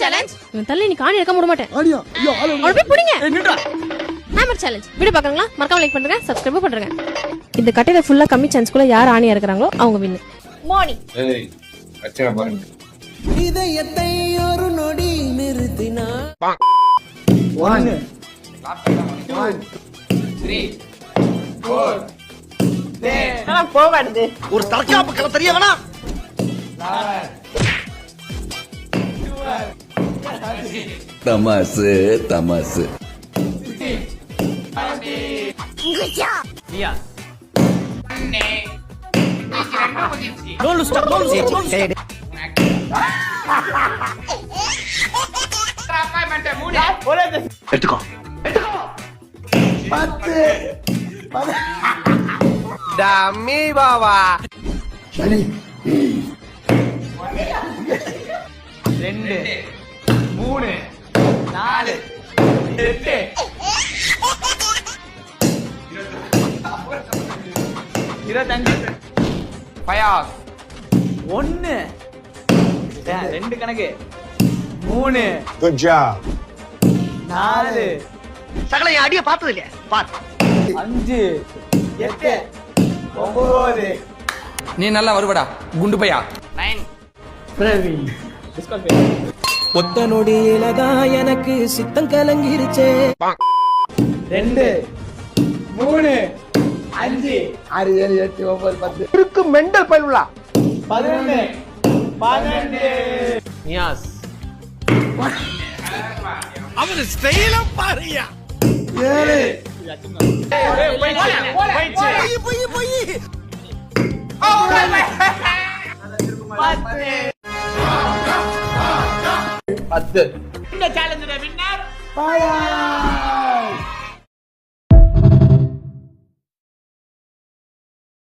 Challenge. தள்ளி நீ காணி எடுக்க விட மாட்டேன். ஆடியா ஐயோ ஆளு போய் புடிங்க. நின்றா. Hammer challenge. வீடியோ பார்க்கறீங்களா? மறக்காம லைக் பண்ணுங்க, சப்ஸ்கிரைப் பண்ணுங்க. இந்த கட்டையில ஃபுல்லா கம்மி சான்ஸ்க்குள்ள யார் ஆணியா இருக்கறாங்களோ அவங்க வின். மோனி. ஏய் அச்சா பாருங்க. இதயத்தை ஒரு நொடி நிறுத்தினா 1 3 4 போவாடுது. ஒரு தற்காப்பு கல தெரிய வேணா. தமாசு தமாசு. எடுத்துக்கோ 10 டம்மி பாவா. சரி 2 3 4 8 25 பயாஸ் 1 2 கணக்கு 3 குட் ஜாப் 4 சகல என் அடிய பார்த்தது இல்லையா பார் 5 8 9 நீ நல்லா வருவடா குண்டு பையா. 9 பிரவீன் ஒத்த நொடியிலதான் எனக்கு சித்தம் கலங்கிருச்சே. 2 3 5 6 7 8 9 10 இருக்கு மெண்டல் பயிலுலா 11 12 நியாஸ் அவரு ஸ்டைல பாருயா. 7 10 இந்த சேலஞ்சில வின்னர்